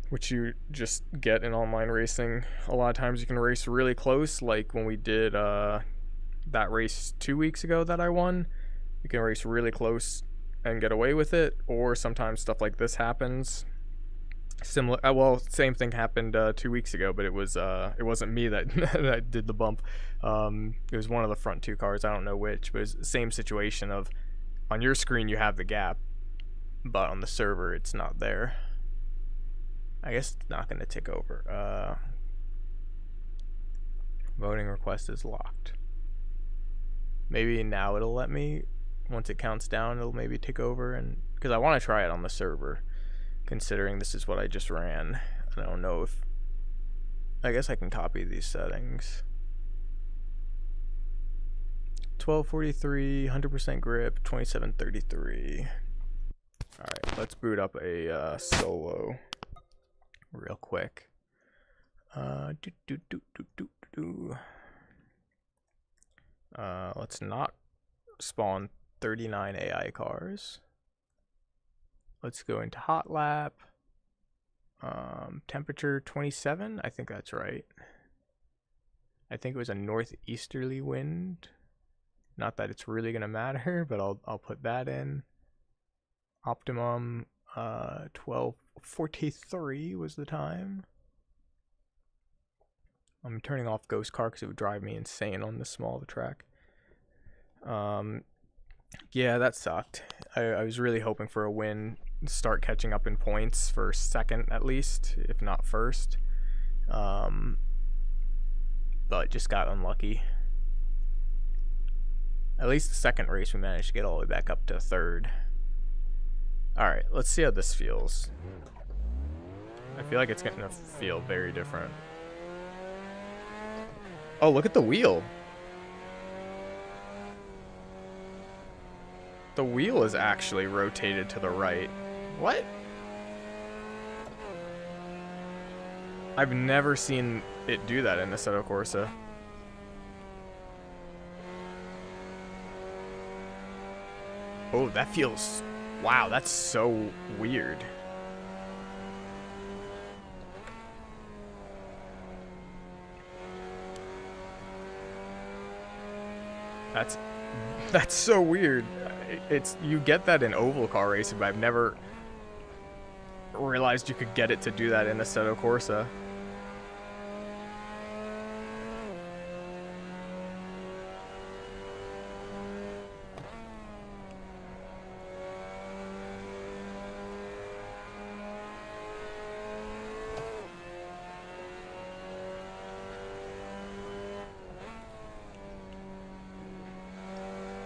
which you just get in online racing. A lot of times you can race really close, like when we did that race 2 weeks ago that I won. You can race really close and get away with it, or sometimes stuff like this happens. Similar, well, same thing happened 2 weeks ago, but it wasn't me that that did the bump. It was one of the front 2 cars. I don't know which, but it's the same situation of on your screen you have the gap, but on the server it's not there. I guess it's not going to tick over. Voting request is locked. Maybe now it'll let me, once it counts down, it'll maybe tick over, and because I want to try it on the server, considering this is what I just ran. I don't know if, I guess I can copy these settings. 1243, 100% grip, 2733. Alright, let's boot up a solo real quick. Let's not spawn 39 AI cars. Let's go into hot lap. Temperature 27, I think that's right. I think it was a northeasterly wind. Not that it's really gonna matter, but I'll put that in. Optimum 12:43 was the time. I'm turning off ghost car because it would drive me insane on this small of a track. Yeah, that sucked. I was really hoping for a win, start catching up in points for second at least, if not first. but just got unlucky. At least the second race we managed to get all the way back up to third. Alright, let's see how this feels. I feel like it's going to feel very different. Oh, look at the wheel. The wheel is actually rotated to the right. What? I've never seen it do that in the Assetto Corsa. Oh, that feels... Wow, that's so weird. That's so weird. You get that in oval car racing, but I've never realized you could get it to do that in Assetto Corsa.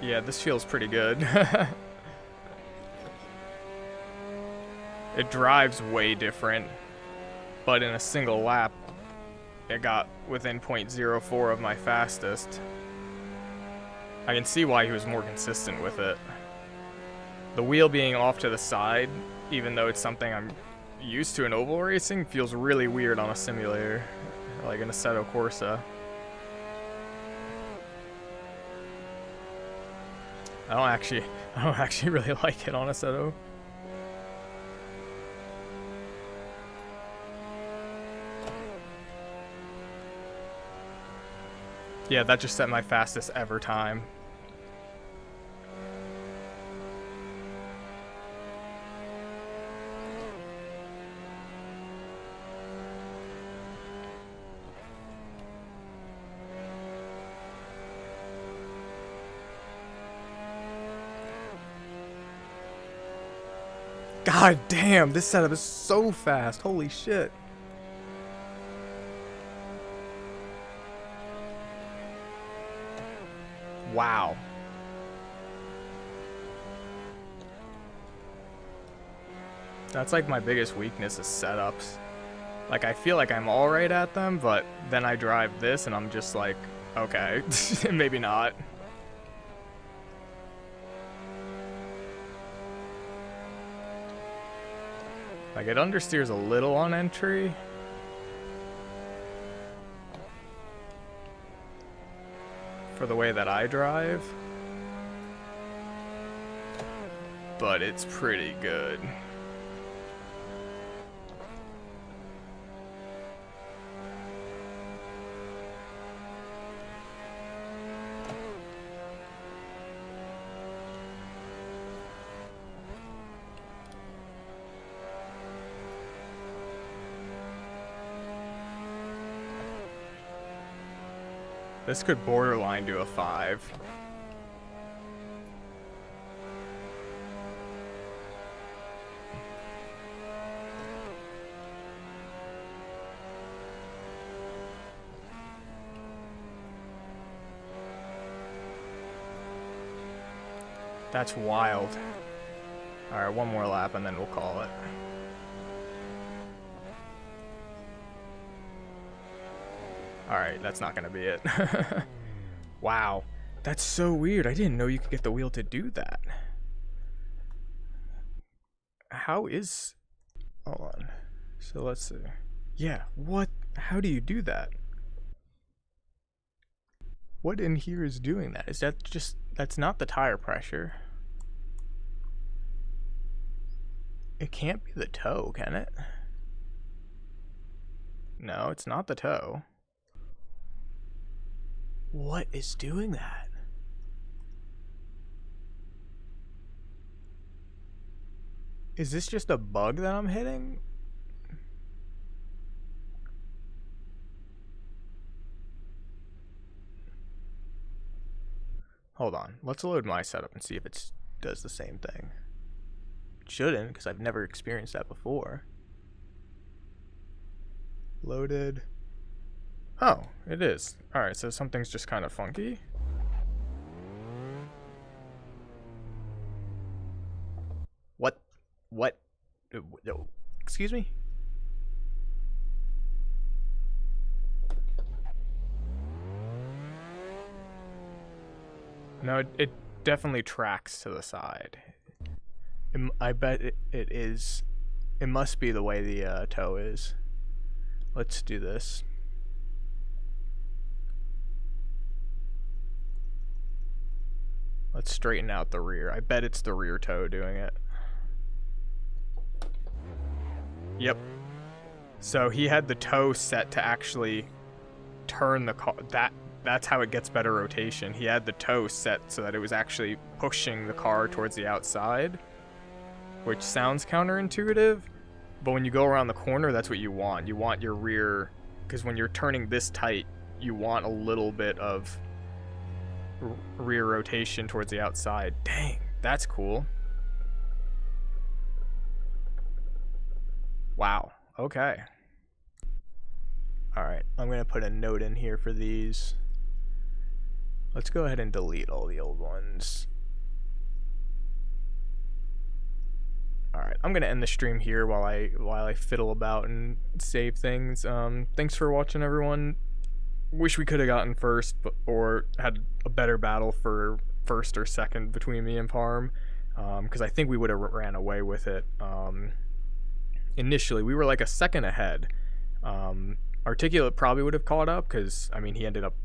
Yeah, this feels pretty good. It drives way different, but in a single lap, it got within 0.04 of my fastest. I can see why he was more consistent with it. The wheel being off to the side, even though it's something I'm used to in oval racing, feels really weird on a simulator, like in Assetto Corsa. I don't actually really like it on Assetto. Yeah, that just set my fastest ever time. God damn, this setup is so fast. Holy shit. Wow. That's like my biggest weakness is setups. Like, I feel like I'm alright at them, but then I drive this and I'm just like, okay, maybe not. Like, it understeers a little on entry. For the way that I drive. But it's pretty good. This could borderline do a 5. That's wild. Alright, one more lap and then we'll call it. Alright, that's not gonna be it. Wow. That's so weird. I didn't know you could get the wheel to do that. How is... Hold on. So let's see. Yeah, what? How do you do that? What in here is doing that? Is that just... That's not the tire pressure. It can't be the toe, can it? No, it's not the toe. What is doing that? Is this just a bug that I'm hitting? Hold on, let's load my setup and see if it does the same thing. It shouldn't, because I've never experienced that before. Loaded. Oh, it is. Alright, so something's just kind of funky. What? Excuse me? No, it definitely tracks to the side. I bet it is. It must be the way the toe is. Let's do this. Let's straighten out the rear. I bet it's the rear toe doing it. Yep. So he had the toe set to actually turn the car. That's how it gets better rotation. He had the toe set so that it was actually pushing the car towards the outside, which sounds counterintuitive, but when you go around the corner, that's what you want. You want your rear, because when you're turning this tight, you want a little bit of rear rotation towards the outside. Dang, that's cool. Wow, okay. Alright, I'm going to put a note in here for these. Let's go ahead and delete all the old ones. Alright, I'm going to end the stream here while I fiddle about and save things. Thanks for watching, everyone. Wish we could have gotten first, or had a better battle for first or second between me and Parm, because I think we would have ran away with it. Initially, we were like a second ahead. Articulate probably would have caught up, because, I mean, he ended up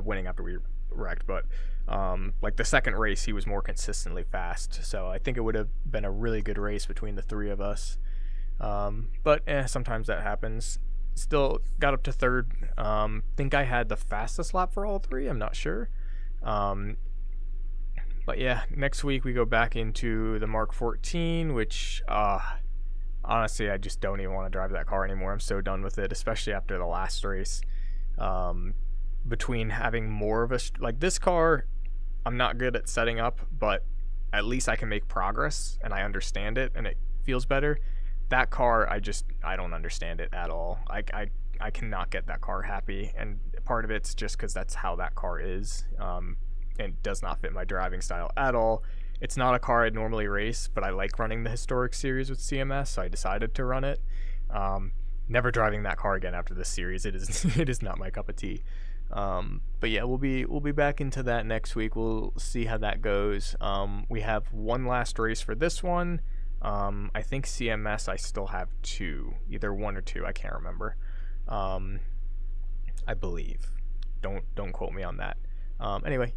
winning after we wrecked, but like the second race, he was more consistently fast, so I think it would have been a really good race between the three of us. But sometimes that happens. Still got up to third. Think I had the fastest lap for all three, I'm not sure. But yeah, next week we go back into the Mark 14, which honestly, I just don't even want to drive that car anymore. I'm so done with it, especially after the last race. Between having more of a like this car, I'm not good at setting up, but at least I can make progress and I understand it and it feels better. That car, I don't understand it at all. I cannot get that car happy, and part of it's just because that's how that car is, and it does not fit my driving style at all. It's not a car I'd normally race, but I like running the Historic Series with CMS, so I decided to run it. Never driving that car again after this series. It is not my cup of tea. But yeah, we'll be back into that next week. We'll see how that goes. We have one last race for this one. I think CMS I still have two, either one or two, I can't remember. I believe. Don't quote me on that. Anyway.